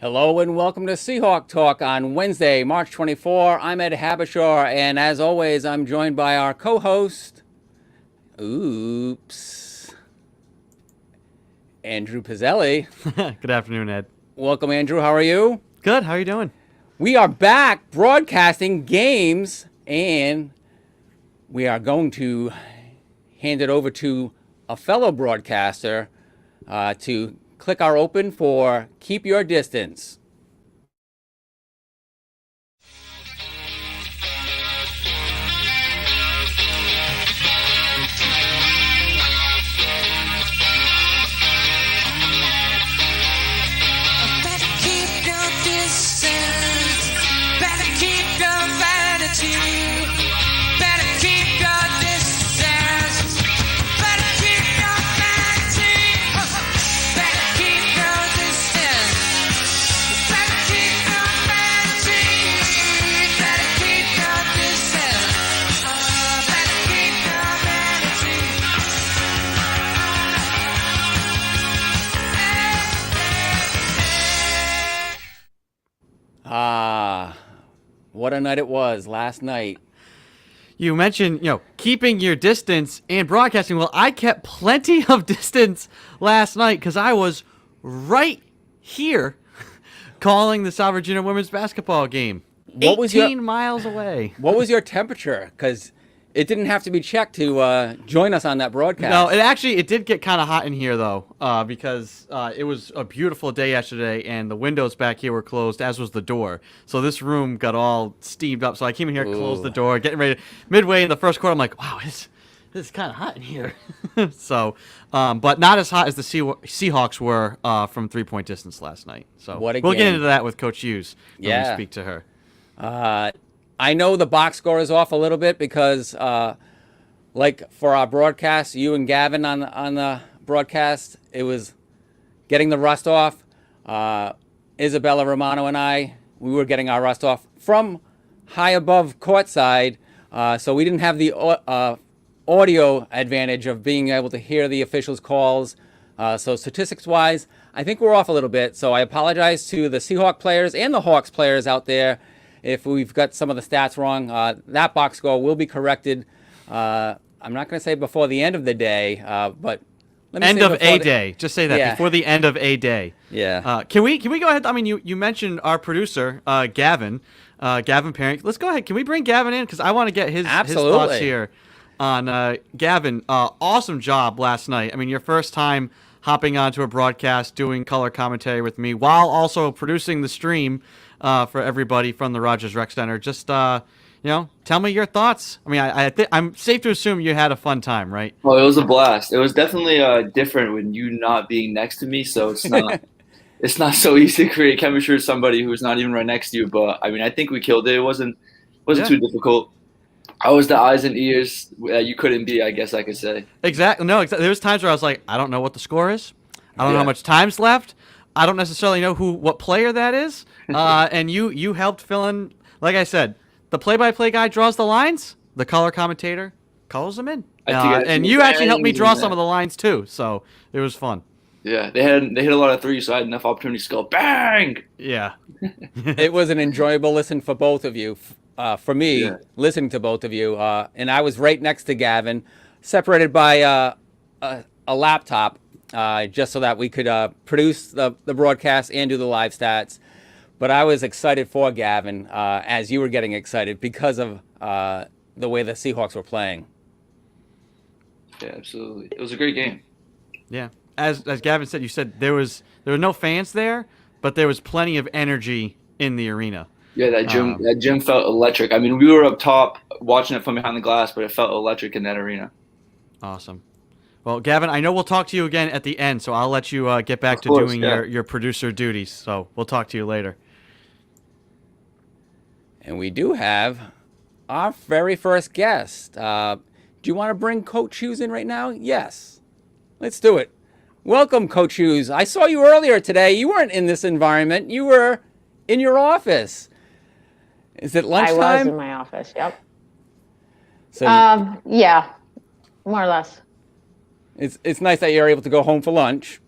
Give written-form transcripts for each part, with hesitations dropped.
Hello and welcome to Seahawk Talk on Wednesday, March 24. I'm Ed Habashar, and as always, I'm joined by our co-host, Andrew Pizzelli. Good afternoon, Ed. Welcome, Andrew. How are you? Good. How are you doing? We are back broadcasting games, and we are going to hand it over to a fellow broadcaster to click our open for Keep Your Distance. What a night it was last night. You mentioned, keeping your distance and broadcasting. Well, I kept plenty of distance last night because I was right here calling the South Virginia women's basketball game. 18 miles away. What was your temperature? Because it didn't have to be checked to join us on that broadcast. No, it did get kind of hot in here, though, because it was a beautiful day yesterday, and the windows back here were closed, as was the door. So this room got all steamed up. So I came in here, closed the door, getting ready. Midway in the first quarter, I'm like, wow, this is kind of hot in here. So, but not as hot as the Seahawks were from three-point distance last night. So we'll get into that with Coach Hughes when we speak to her. I know the box score is off a little bit because, like for our broadcast, you and Gavin on the broadcast, it was getting the rust off. Isabella Romano and we were getting our rust off from high above courtside, so we didn't have the audio advantage of being able to hear the officials' calls. So statistics-wise, I think we're off a little bit. So I apologize to the Seahawk players and the Hawks players out there if we've got some of the stats wrong. That box score will be corrected. I'm not going to say before the end of the day, but let me end of a day. Just say that before the end of a day. Yeah. Can we go ahead? I mean, you mentioned our producer, Gavin Parent. Let's go ahead. Can we bring Gavin in? Because I want to get his thoughts here on Gavin. Awesome job last night. I mean, your first time hopping onto a broadcast, doing color commentary with me, while also producing the stream for everybody from the Rogers Rec Center. Just, tell me your thoughts. I mean, I'm safe to assume you had a fun time, right? Oh, it was a blast. It was definitely different when you not being next to me, so it's not it's not so easy to create chemistry with somebody who's not even right next to you. But I mean, I think we killed it. It wasn't too difficult. I was the eyes and ears that you couldn't be, I guess I could say. Exactly. No, there was times where I was like, I don't know what the score is. I don't know how much time's left. I don't necessarily know what player that is. And you helped fill in. Like I said, the play-by-play guy draws the lines. The color commentator calls them in. And you actually helped me draw some of the lines too. So it was fun. Yeah, they hit a lot of threes, so I had enough opportunities to go bang. Yeah. It was an enjoyable listen for both of you. For me, listening to both of you, and I was right next to Gavin, separated by a laptop, just so that we could produce the broadcast and do the live stats. But I was excited for Gavin, as you were getting excited because of the way the Seahawks were playing. Yeah, absolutely. It was a great game. Yeah. As Gavin said, you said there were no fans there, but there was plenty of energy in the arena. Yeah, that gym felt electric. I mean, we were up top watching it from behind the glass, but it felt electric in that arena. Awesome. Well, Gavin, I know we'll talk to you again at the end, so I'll let you get back to doing your producer duties. So we'll talk to you later. And we do have our very first guest. Do you want to bring Coach Hughes in right now? Yes. Let's do it. Welcome, Coach Hughes. I saw you earlier today. You weren't in this environment. You were in your office. Is it lunchtime? I was in my office, yep. So yeah, more or less. It's nice that you're able to go home for lunch.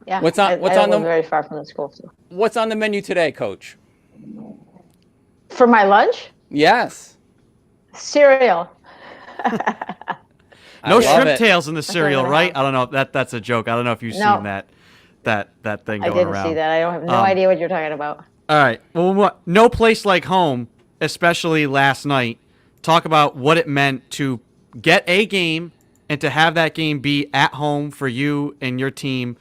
Yeah. What's on I what's don't on live the very far from the school. So. what's on the menu today, Coach? For my lunch, Yes. cereal. No love shrimp it. tails in the That's what I'm cereal, gonna right? have. I don't know if that's a joke. I don't know if you've No. seen that thing I going didn't around. see that. I don't have no idea what you're talking about. All right. Well, no place like home, especially last night. Talk about what it meant to get a game and to have that game be at home for you and your team.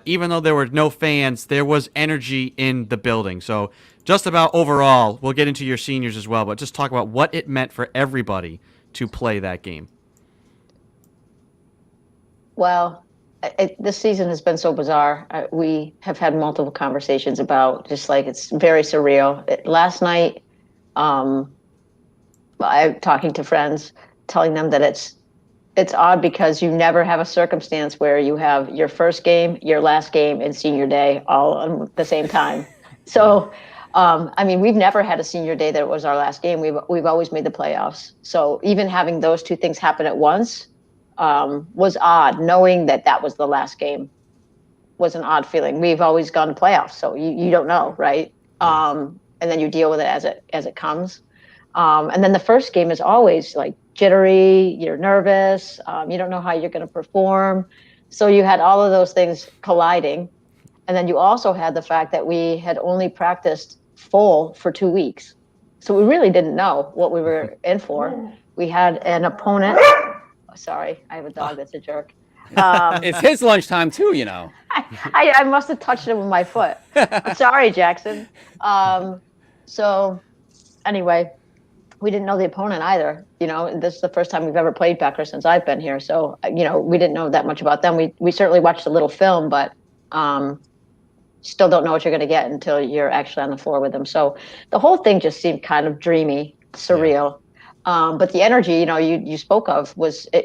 Even though there were no fans, there was energy in the building. So just about overall, we'll get into your seniors as well, but just talk about what it meant for everybody to play that game. Well, this season has been so bizarre. We have had multiple conversations about just like it's very surreal. Last night, I'm talking to friends, telling them that it's odd because you never have a circumstance where you have your first game, your last game, and senior day all at the same time. So, I mean, we've never had a senior day that was our last game. We've always made the playoffs. So even having those two things happen at once was odd. Knowing that that was the last game was an odd feeling. We've always gone to playoffs, so you don't know, right? And then you deal with it as it comes. And then the first game is always like jittery, you're nervous, you don't know how you're going to perform. So you had all of those things colliding. And then you also had the fact that we had only practiced full for 2 weeks. So we really didn't know what we were in for. We had an opponent. Sorry, I have a dog that's a jerk. It's his lunchtime too, you know. I must have touched it with my foot. I'm sorry, Jackson. So anyway, we didn't know the opponent either. You know, this is the first time we've ever played Becker since I've been here. So, you know, we didn't know that much about them. We certainly watched a little film, but still don't know what you're going to get until you're actually on the floor with them. So the whole thing just seemed kind of dreamy, surreal. Yeah. But the energy, you know, you spoke of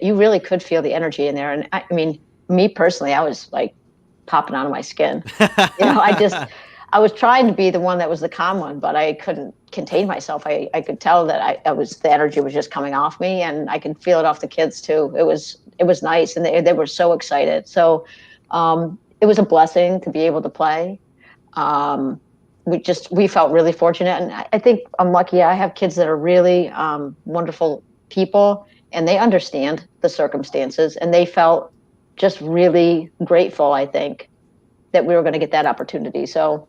you really could feel the energy in there. And I mean, me personally, I was like popping out of my skin. You know, I was trying to be the one that was the calm one, but I couldn't contain myself. I could tell that the energy was just coming off me, and I could feel it off the kids too. It was nice, and they were so excited. So it was a blessing to be able to play. We felt really fortunate, and I think I'm lucky. I have kids that are really wonderful people, and they understand the circumstances, and they felt just really grateful, I think, that we were going to get that opportunity. So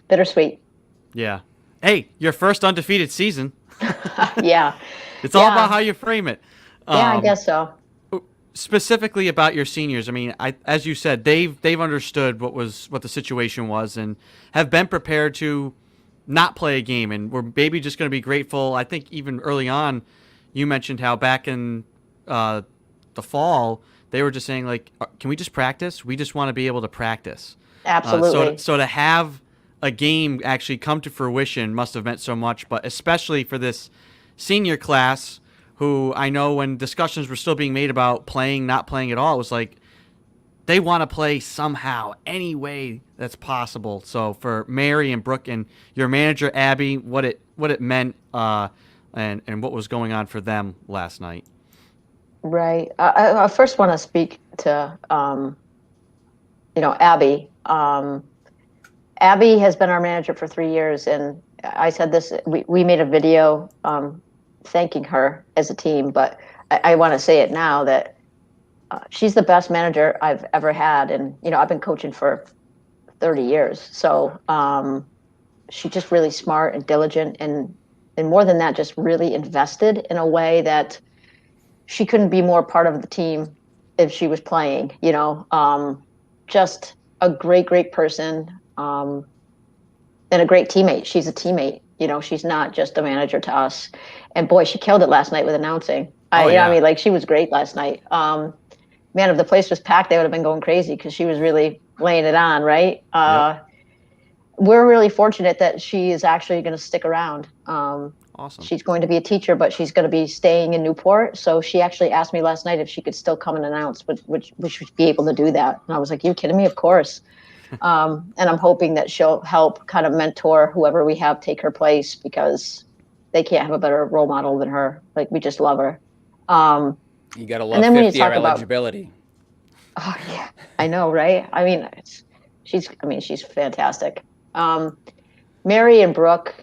bittersweet. Yeah. Hey, your first undefeated season. Yeah. It's all about how you frame it. Yeah, I guess so. Specifically about your seniors, I mean, as you said, they've understood what the situation was and have been prepared to not play a game, and we're maybe just going to be grateful. I think even early on, you mentioned how back in the fall they were just saying like, can we just practice? We just want to be able to practice. Absolutely. So to have a game actually come to fruition must have meant so much, but especially for this senior class, who I know when discussions were still being made about playing, not playing at all, it was like they want to play somehow, any way that's possible. So for Mary and Brooke and your manager Abby, what it meant and what was going on for them last night. Right. I first want to speak to Abby. Abby has been our manager for 3 years, and I said this. We made a video thanking her as a team, but I want to say it now that she's the best manager I've ever had, and I've been coaching for 30 years. So she's just really smart and diligent, and more than that, just really invested in a way that she couldn't be more part of the team if she was playing. Just a great person, and a great teammate. She's a teammate. She's not just a manager to us. And boy, she killed it last night with announcing. She was great last night. Man, if the place was packed, they would have been going crazy because she was really laying it on, right? Yep. We're really fortunate that she is actually going to stick around. Awesome. She's going to be a teacher, but she's going to be staying in Newport. So she actually asked me last night if she could still come and announce, which should be able to do that. And I was like, you kidding me? Of course. And I'm hoping that she'll help kind of mentor whoever we have take her place, because they can't have a better role model than her. Like, we just love her. You got to love 50-year eligibility. Oh yeah, I know, right? I mean, she's fantastic. Mary and Brooke.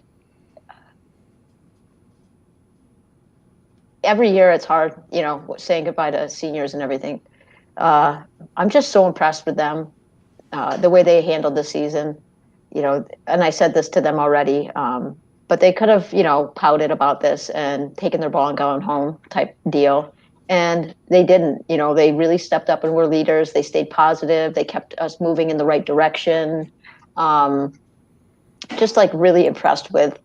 Every year it's hard, saying goodbye to seniors and everything. Uh, I'm just so impressed with them, the way they handled the season. And I said this to them already, but they could have, pouted about this and taken their ball and gone home type deal. And they didn't. They really stepped up and were leaders. They stayed positive. They kept us moving in the right direction. Um, just like really impressed with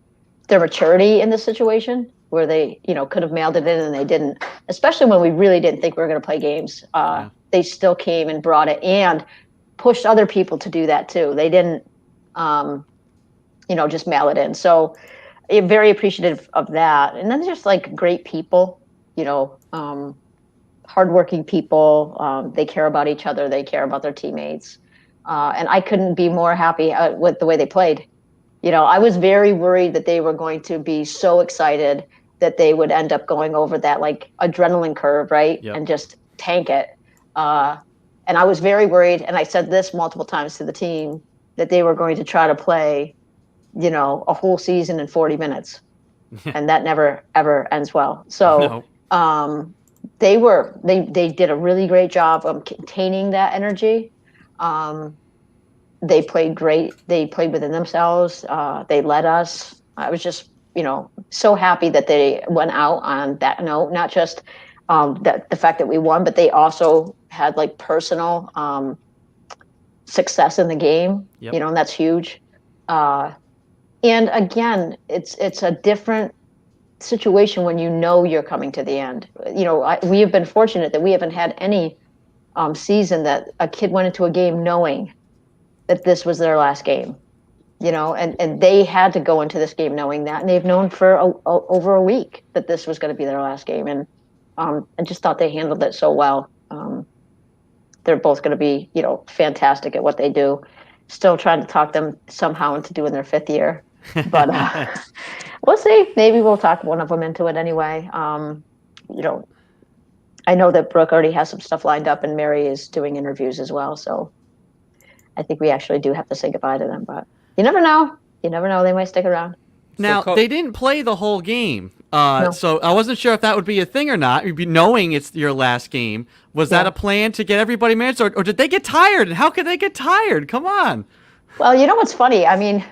their maturity in this situation where they, could have mailed it in and they didn't, especially when we really didn't think we were going to play games. They still came and brought it and pushed other people to do that too. They didn't, just mail it in. So very appreciative of that. And then just like great people, hardworking people. They care about each other. They care about their teammates. And I couldn't be more happy with the way they played. I was very worried that they were going to be so excited that they would end up going over that like adrenaline curve, right? Yep. And just tank it. And I was very worried, and I said this multiple times to the team, that they were going to try to play, a whole season in 40 minutes. And that never, ever ends well. So they did a really great job of containing that energy. They played great. They played within themselves. They led us. I was just, so happy that they went out on that note, not just the fact that we won, but they also had like personal success in the game, Yep. And that's huge. And again, it's a different situation when you're coming to the end. We have been fortunate that we haven't had any season that a kid went into a game knowing that this was their last game, and they had to go into this game knowing that, and they've known for over a week that this was going to be their last game, and I just thought they handled it so well. They're both going to be, fantastic at what they do. Still trying to talk them somehow into doing their 5th year, but we'll see. Maybe we'll talk one of them into it anyway. I know that Brooke already has some stuff lined up, and Mary is doing interviews as well, so I think we actually do have to say goodbye to them, but you never know. You never know. They might stick around. Now, they didn't play the whole game, No. so I wasn't sure if that would be a thing or not. You'd be knowing it's your last game. Was that a plan to get everybody minutes, or did they get tired? And how could they get tired? Come on. Well, what's funny? I mean,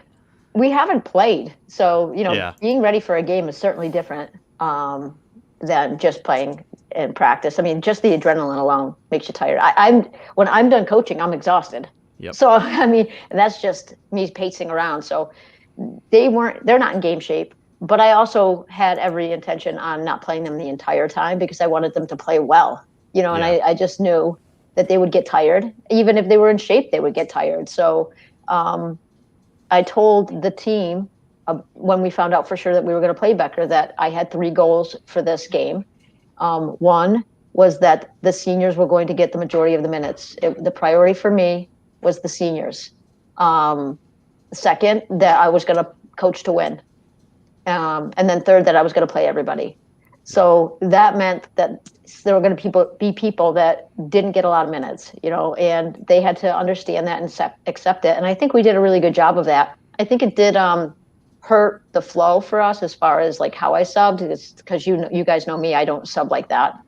we haven't played, so being ready for a game is certainly different than just playing in practice. I mean, just the adrenaline alone makes you tired. When I'm done coaching, I'm exhausted. Yep. So I mean, that's just me pacing around. So they're not in game shape, but I also had every intention on not playing them the entire time because I wanted them to play well, and I just knew that they would get tired. Even if they were in shape, they would get tired. So I told the team when we found out for sure that we were going to play Becker that I had 3 goals for this game. One was that the seniors were going to get the majority of the minutes. The priority for me was the seniors. Second, that I was going to coach to win. And then third, that I was going to play everybody. So that meant that there were going to be people that didn't get a lot of minutes, and they had to understand that and accept it. And I think we did a really good job of that. I think it did hurt the flow for us as far as like how I subbed. It's because you guys know me, I don't sub like that.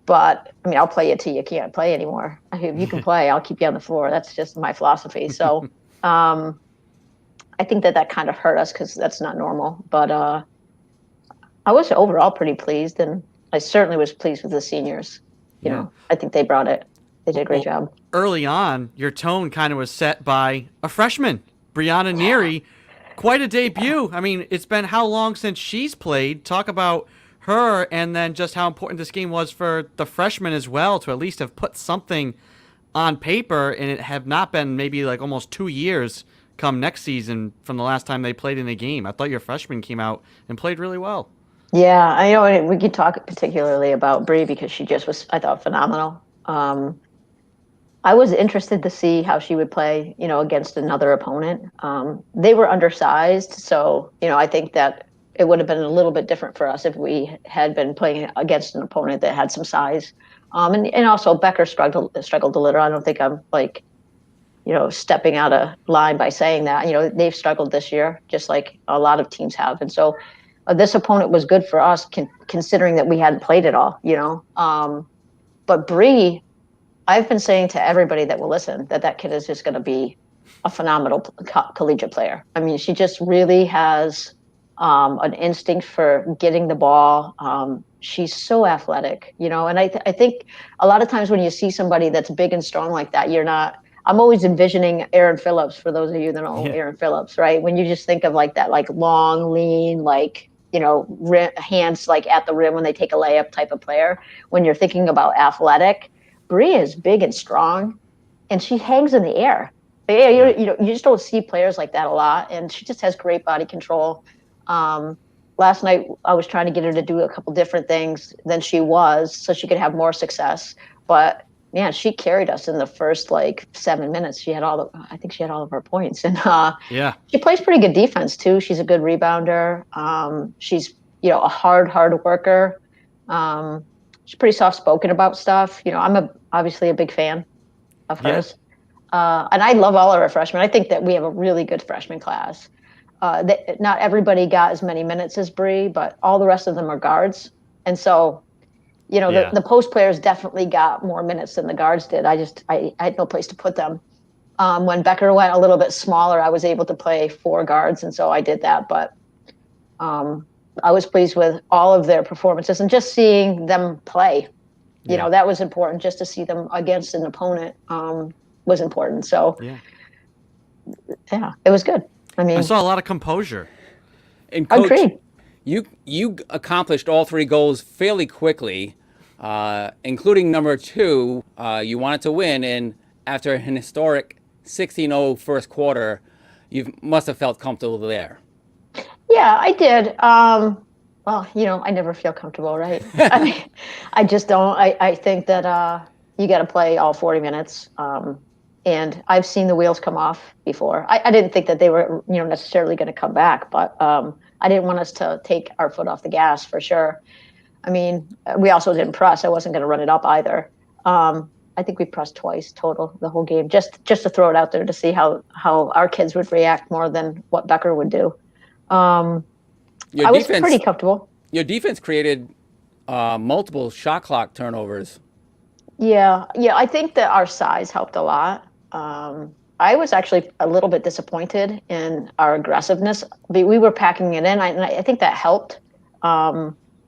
But I mean, I'll play it till you can't play anymore. If you can play, I'll keep you on the floor. That's just my philosophy. So I think that kind of hurt us because that's not normal. But I was overall pretty pleased, and I certainly was pleased with the seniors. I think they brought it. They did a great job. Early on, your tone kind of was set by a freshman, Brianna Neary. Quite a debut. I mean, it's been how long since she's played? Talk about her, and then just how important this game was for the freshmen as well to at least have put something on paper, and it have not been maybe like almost 2 years come next season from the last time they played in a game. I thought your freshman came out and played really well. Yeah, I know. We could talk particularly about Bree because she just was, I thought, phenomenal. I was interested to see how she would play, against another opponent. They were undersized, so, I think that it would have been a little bit different for us if we had been playing against an opponent that had some size. And also Becker struggled a little. I don't think I'm like, stepping out of line by saying that. They've struggled this year, just like a lot of teams have. And so this opponent was good for us, considering that we hadn't played it all. But Bree, I've been saying to everybody that will listen that kid is just going to be a phenomenal collegiate player. I mean, she just really has an instinct for getting the ball. She's so athletic, and I think a lot of times when you see somebody that's big and strong like that, I'm always envisioning Aaron Phillips, for those of you that know Aaron Phillips, right? When you just think of like that, like long, lean, like, hands like at the rim when they take a layup type of player. When you're thinking about athletic, Bree is big and strong, and she hangs in the air. You just don't see players like that a lot, and she just has great body control. Last night, I was trying to get her to do a couple different things than she was, so she could have more success. But man, she carried us in the first 7 minutes. I think she had all of her points, and she plays pretty good defense too. She's a good rebounder. She's a hard worker. She's pretty soft spoken about stuff. I'm obviously a big fan of hers, and I love all of our freshmen. I think that we have a really good freshman class. Not everybody got as many minutes as Bree, but all the rest of them are guards, and so. The post players definitely got more minutes than the guards did. I had no place to put them. When Becker went a little bit smaller, I was able to play 4 guards, and so I did that. But I was pleased with all of their performances, and just seeing them play. That was important. Just to see them against an opponent was important. So, it was good. I mean, I saw a lot of composure. And Coach, agreed. You accomplished all 3 goals fairly quickly, including number 2. You wanted to win, and after an historic 16-0 first quarter, you must have felt comfortable there. Yeah, I did. Well, I never feel comfortable, right? I mean, I just don't. I think that you got to play all 40 minutes. And I've seen the wheels come off before. I didn't think that they were, necessarily going to come back, but I didn't want us to take our foot off the gas for sure. I mean, we also didn't press. I wasn't going to run it up either. I think we pressed twice total the whole game, just to throw it out there to see how our kids would react more than what Becker would do. I was pretty comfortable. Your defense created multiple shot clock turnovers. Yeah. I think that our size helped a lot. I was actually a little bit disappointed in our aggressiveness. We were packing it in, and I think that helped,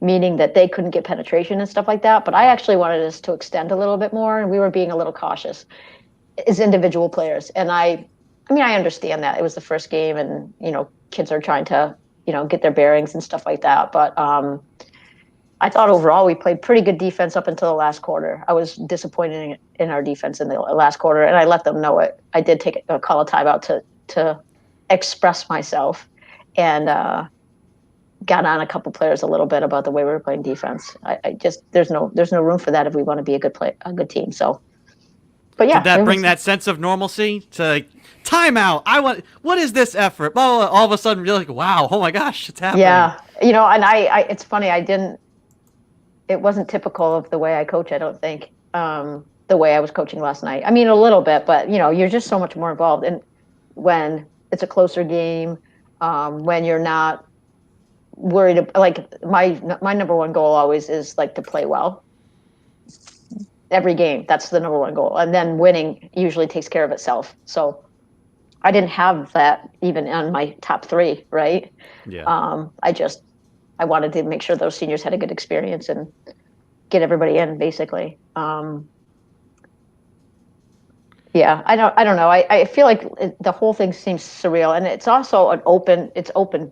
meaning that they couldn't get penetration and stuff like that. But I actually wanted us to extend a little bit more, and we were being a little cautious as individual players. And I understand that it was the first game, and kids are trying to get their bearings and stuff like that. But I thought overall we played pretty good defense up until the last quarter. I was disappointed in our defense in the last quarter, and I let them know it. I did call a timeout to express myself, and got on a couple players a little bit about the way we were playing defense. I just there's no room for that if we want to be a good team. So, but yeah, did that bring that sense of normalcy to timeout? What is this effort? Blah, blah, blah. All of a sudden you're like, wow, oh my gosh, it's happening. Yeah, and I it's funny, it wasn't typical of the way I coach, I don't think, the way I was coaching last night. I mean, a little bit, but, you're just so much more involved. And when it's a closer game, when you're not worried, like my number one goal always is to play well. Every game, that's the number one goal. And then winning usually takes care of itself. So I didn't have that even on my top 3, right? Yeah. I wanted to make sure those seniors had a good experience and get everybody in, basically. Yeah, I don't know. I feel like the whole thing seems surreal, and it's also it's open.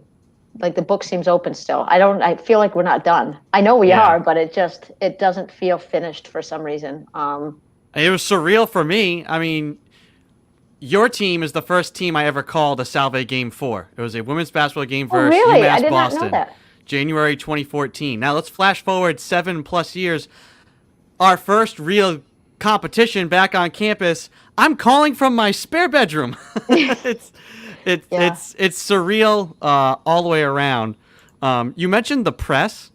Like the book seems open still. I feel like we're not done. I know we are, but it doesn't feel finished for some reason. It was surreal for me. I mean, your team is the first team I ever called a Salve game for. It was a women's basketball game versus really? UMass I did Boston. Not know that. January 2014. Now let's flash forward 7+ years. Our first real competition back on campus. I'm calling from my spare bedroom. It's surreal all the way around. You mentioned the press.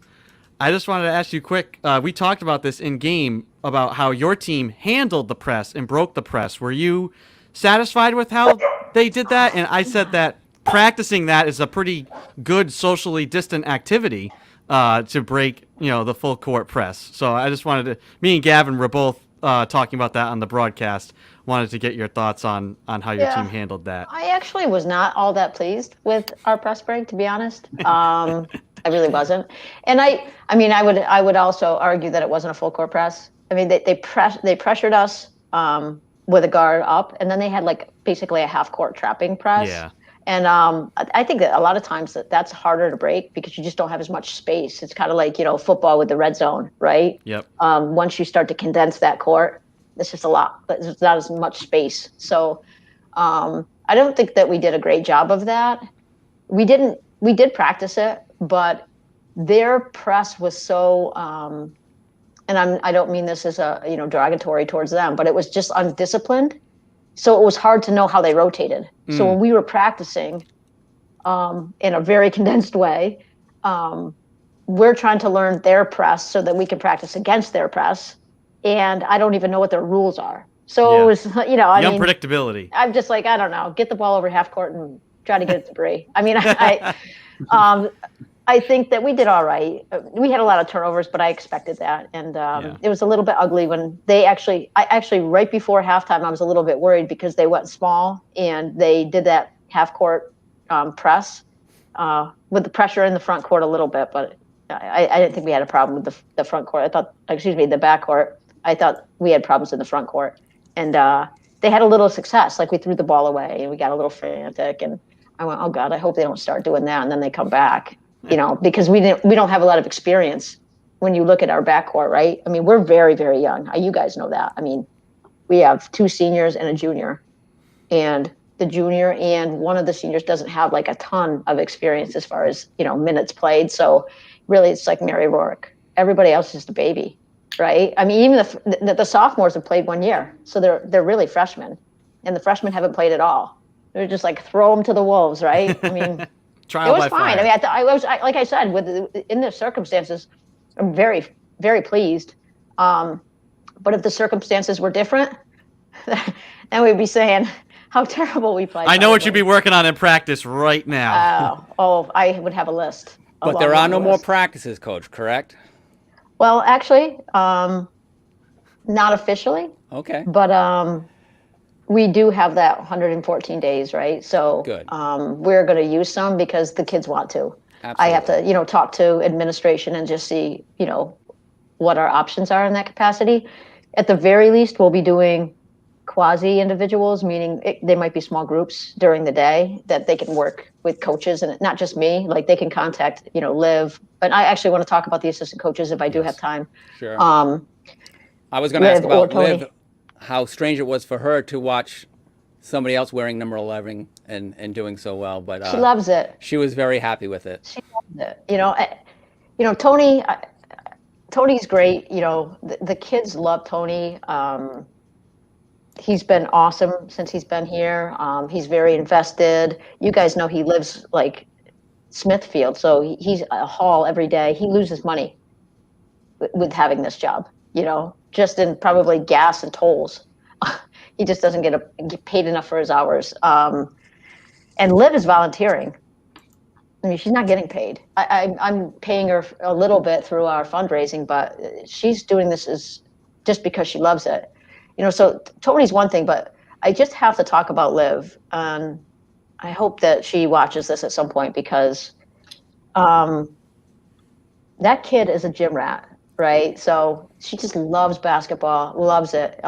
I just wanted to ask you quick. We talked about this in game about how your team handled the press and broke the press. Were you satisfied with how they did that? And I said that practicing that is a pretty good socially distant activity to break, the full court press. So I just wanted to. Me and Gavin were both talking about that on the broadcast. Wanted to get your thoughts on how your team handled that. I actually was not all that pleased with our press break, to be honest. I really wasn't. And I would also argue that it wasn't a full court press. I mean, they pressured us with a guard up, and then they had like basically a half court trapping press. Yeah. And I think that a lot of times that's harder to break because you just don't have as much space. It's kind of like, football with the red zone, right? Yep. Once you start to condense that court, it's just a lot. There's not as much space. So I don't think that we did a great job of that. We did practice it, but their press was so, and I don't mean this as a, derogatory towards them, but it was just undisciplined. So it was hard to know how they rotated. So when we were practicing in a very condensed way, we're trying to learn their press so that we can practice against their press. And I don't even know what their rules are. So it was, the unpredictability. I'm just like, I don't know, get the ball over half court and try to get it to Bree. I mean, I think that we did all right. We had a lot of turnovers, but I expected that. And it was a little bit ugly when I actually right before halftime, I was a little bit worried because they went small and they did that half court press with the pressure in the front court a little bit. But I didn't think we had a problem with the front court. The back court. I thought we had problems in the front court. And they had a little success. Like we threw the ball away and we got a little frantic. And I went, oh God, I hope they don't start doing that. And then they come back. Because we don't have a lot of experience when you look at our backcourt, right? I mean, we're very, very young. You guys know that. I mean, we have 2 seniors and a junior, and the junior and one of the seniors doesn't have like a ton of experience as far as, minutes played. So really it's like Mary Rourke. Everybody else is just a baby, right? I mean, even the sophomores have played 1 year. So they're really freshmen, and the freshmen haven't played at all. They're just like throw them to the wolves, right? I mean, Trial it was by fine. fire. I mean, like I said, in the circumstances, I'm very, very pleased. But if the circumstances were different, then we'd be saying how terrible we played. I know what you'd be working on in practice right now. I would have a list. But there are no more practices, Coach, correct? Well, actually, not officially. Okay. But we do have that 114 days, right? So good. We're going to use some because the kids want to. Absolutely. I have to, talk to administration and just see, what our options are in that capacity. At the very least, we'll be doing quasi individuals, meaning they might be small groups during the day that they can work with coaches, and not just me. Like they can contact, Liv. But I actually want to talk about the assistant coaches if I do have time. Sure. I was going to ask about Liv. How strange it was for her to watch somebody else wearing number 11 and doing so well, but she loves it. She was very happy with it. She loves it. Tony's great. The kids love Tony. He's been awesome since he's been here. He's very invested. You guys know he lives like Smithfield, so he's a haul every day. He loses money with having this job. Just in probably gas and tolls. He just doesn't get paid enough for his hours. And Liv is volunteering. I mean, she's not getting paid. I'm paying her a little bit through our fundraising, but she's doing this just because she loves it. So Tony's one thing, but I just have to talk about Liv. I hope that she watches this at some point because that kid is a gym rat. Right. So she just loves basketball, loves it,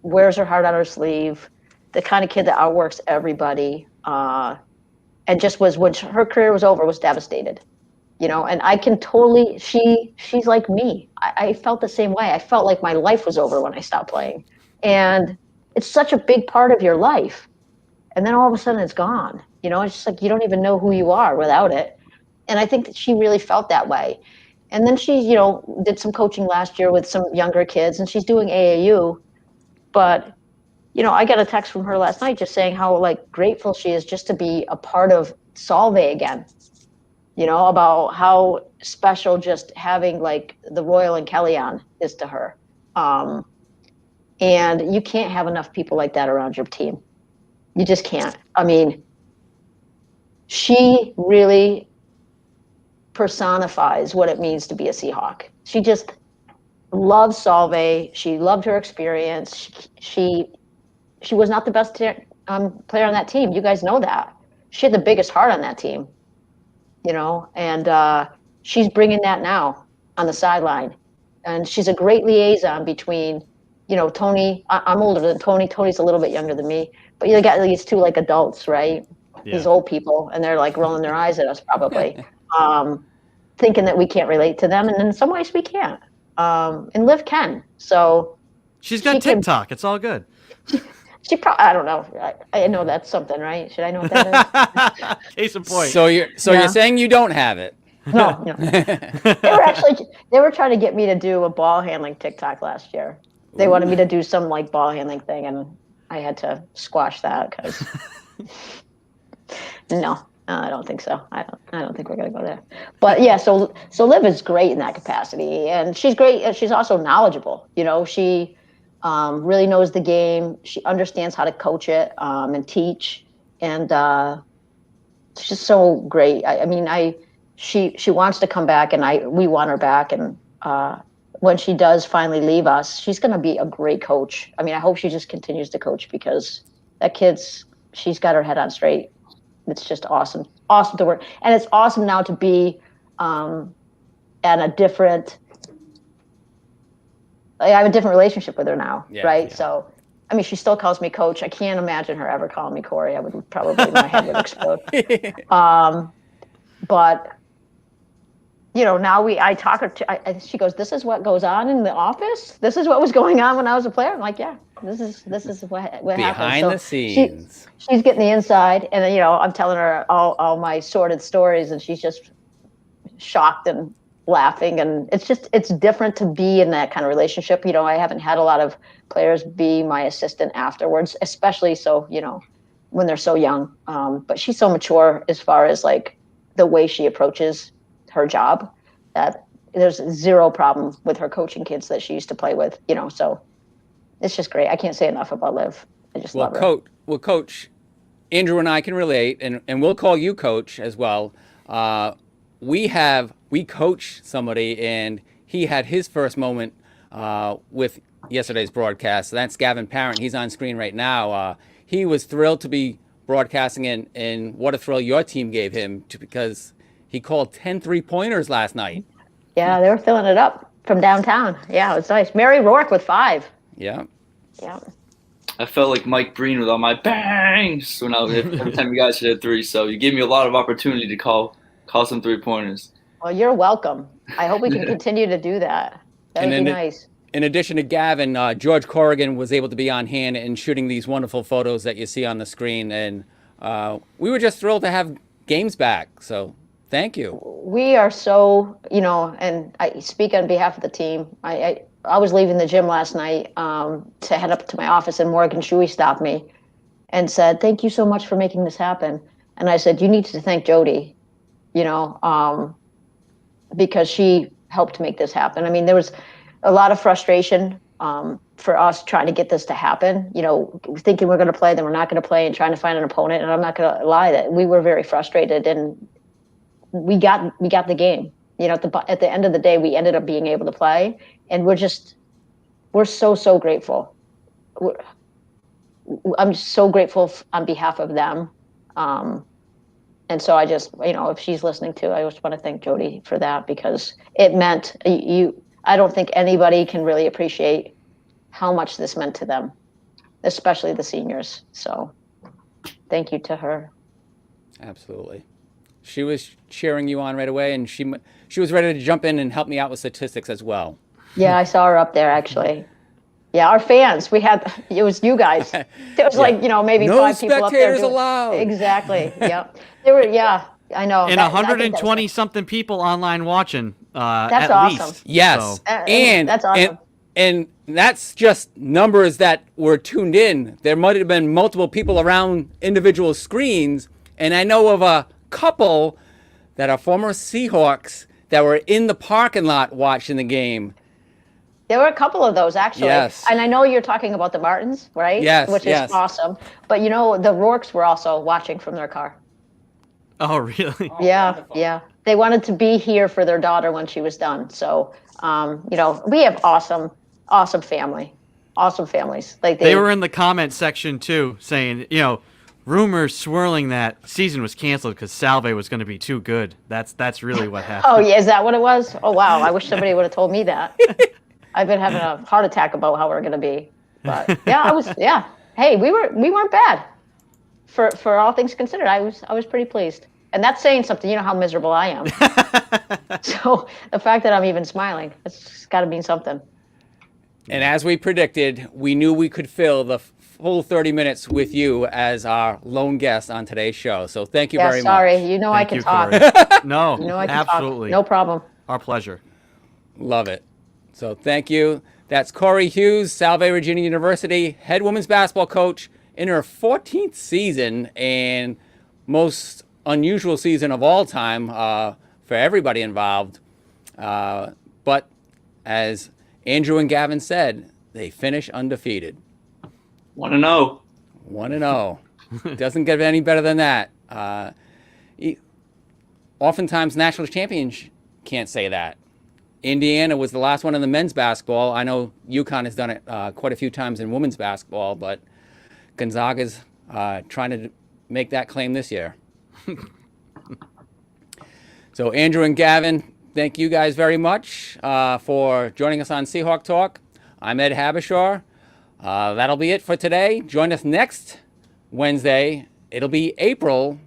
wears her heart on her sleeve, the kind of kid that outworks everybody, and just was, when her career was over, was devastated, and I can totally, she's like me. I felt the same way. I felt like my life was over when I stopped playing. And it's such a big part of your life. And then all of a sudden it's gone. It's just like you don't even know who you are without it. And I think that she really felt that way. And then she, did some coaching last year with some younger kids, and she's doing AAU. But, I got a text from her last night just saying how, grateful she is just to be a part of Solvay again. about how special just having like the Royal and Kelly on is to her. And you can't have enough people like that around your team. You just can't. I mean, she really personifies what it means to be a Seahawk. She just loves Solveig. She loved her experience. She was not the best player on that team. You guys know that. She had the biggest heart on that team, and she's bringing that now on the sideline. And she's a great liaison between, Tony. I'm older than Tony. Tony's a little bit younger than me. But you got these two like adults, right? Yeah. These old people, and they're like rolling their eyes at us probably, thinking that we can't relate to them. And in some ways we can't. And Liv can. So she's got TikTok. It's all good. She probably, I don't know. I know that's something, right? Should I know what that is? Case in point. So you're saying you don't have it? No. They were trying to get me to do a ball handling TikTok last year. They wanted me to do some like ball handling thing, and I had to squash that because no, I don't think so. I don't think we're gonna go there. But yeah, so Liv is great in that capacity, and she's great. And she's also knowledgeable. She really knows the game. She understands how to coach it and teach, and it's just so great. She wants to come back, and we want her back. And when she does finally leave us, she's going to be a great coach. I hope she just continues to coach because that she's got her head on straight. It's just awesome to work, and it's awesome now to be at a different. I have a different relationship with her now, right? Yeah. So, she still calls me coach. I can't imagine her ever calling me Corey. I would probably, my head would explode. But, now I talk her to, she goes, this is what goes on in the office? This is what was going on when I was a player? I'm like, yeah, this is what happened. Behind the scenes. She's getting the inside, and then, I'm telling her all my sordid stories, and she's just shocked and laughing. And it's different to be in that kind of relationship. I haven't had a lot of players be my assistant afterwards, especially when they're so young. But she's so mature as far as like the way she approaches her job that there's zero problem with her coaching kids that she used to play with, so it's just great. I can't say enough about Liv. I just love her. Coach, Andrew and I can relate, and we'll call you Coach as well. We coach somebody, and he had his first moment with yesterday's broadcast. So that's Gavin Parent. He's on screen right now. He was thrilled to be broadcasting, and what a thrill your team gave him because he called 10 3-pointers last night. Yeah, they were filling it up from downtown. Yeah, it was nice. Mary Rourke with 5. Yeah. Yeah. I felt like Mike Breen with all my bangs every time you guys hit 3. So you gave me a lot of opportunity to call some 3-pointers. Well, you're welcome. I hope we can continue to do that. That would be nice. In addition to Gavin, George Corrigan was able to be on hand and shooting these wonderful photos that you see on the screen. And we were just thrilled to have games back. So thank you. We are so, and I speak on behalf of the team. I was leaving the gym last night to head up to my office, and Morgan Shuey stopped me and said, thank you so much for making this happen. And I said, you need to thank Jody, because she helped make this happen. There was a lot of frustration for us trying to get this to happen, thinking we're going to play, then we're not going to play, and trying to find an opponent. And I'm not going to lie that we were very frustrated, and we got the game. At the end of the day, we ended up being able to play, and we're so grateful. I'm so grateful on behalf of them. And so I just, if she's listening too, I just want to thank Jody for that, because it meant I don't think anybody can really appreciate how much this meant to them, especially the seniors. So thank you to her. Absolutely. She was cheering you on right away, and she was ready to jump in and help me out with statistics as well. Yeah, I saw her up there actually. Yeah, our fans. It was you guys. It was like, maybe no 5 people up there. No spectators allowed. Exactly. Yep. They were. Yeah, I know. And 120 something people online watching. That's at awesome. least. Yes. So. And that's awesome. And that's just numbers that were tuned in. There might have been multiple people around individual screens, and I know of a couple that are former Seahawks that were in the parking lot watching the game. There were a couple of those, actually. Yes. And I know you're talking about the Martins, right? Yes, Which is awesome. But, the Rourkes were also watching from their car. Oh, really? Yeah, wonderful. Yeah. They wanted to be here for their daughter when she was done. So, we have awesome family. Awesome families. Like they were in the comment section, too, saying, rumors swirling that season was canceled because Salve was going to be too good. That's really what happened. Oh, yeah. Is that what it was? Oh, wow. I wish somebody would have told me that. I've been having a heart attack about how we're going to be. But, yeah. Hey, we weren't bad. For all things considered, I was pretty pleased. And that's saying something. You know how miserable I am. So the fact that I'm even smiling, it's got to mean something. And as we predicted, we knew we could fill the full 30 minutes with you as our lone guest on today's show. So thank you very much. Sorry, I can talk. No, I can absolutely. Talk. No problem. Our pleasure. Love it. So thank you. That's Corey Hughes, Salve Regina University, head women's basketball coach in her 14th season and most unusual season of all time for everybody involved. But as Andrew and Gavin said, they finish undefeated. 1-0. 1-0. Doesn't get any better than that. Oftentimes, national champions can't say that. Indiana was the last one in the men's basketball. I know UConn has done it quite a few times in women's basketball, but Gonzaga's trying to make that claim this year. So Andrew and Gavin, thank you guys very much for joining us on Seahawk Talk. I'm Ed Habishar. That'll be it for today. Join us next Wednesday. It'll be April,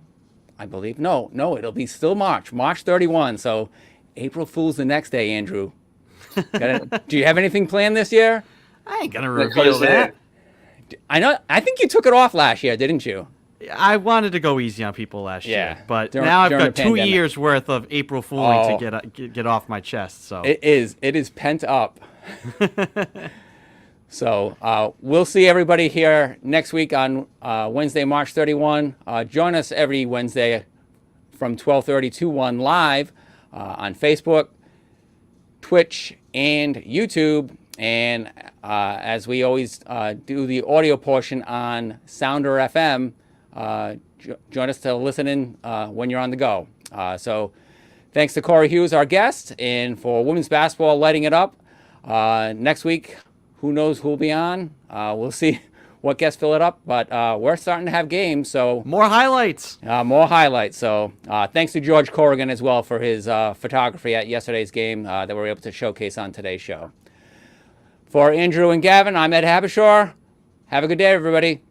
I believe. No, it'll be still March 31. So April Fool's the next day, Andrew. Do you have anything planned this year? I ain't going to reveal that. I think you took it off last year, didn't you? I wanted to go easy on people last year, but now I've got 2 years worth of April Fooling to get off my chest. So it is pent up. So we'll see everybody here next week on Wednesday, March 31. Join us every Wednesday from 12:30 to 1 live on Facebook, Twitch, and YouTube. And as we always do the audio portion on Sounder FM, join us to listen in when you're on the go. So thanks to Corey Hughes, our guest, and for women's basketball lighting it up. Next week, who knows who'll be on. We'll see what guests fill it up, but we're starting to have games. So more highlights. So thanks to George Corrigan as well for his photography at yesterday's game that we were able to showcase on today's show. For Andrew and Gavin, I'm Ed Habishar. Have a good day, everybody.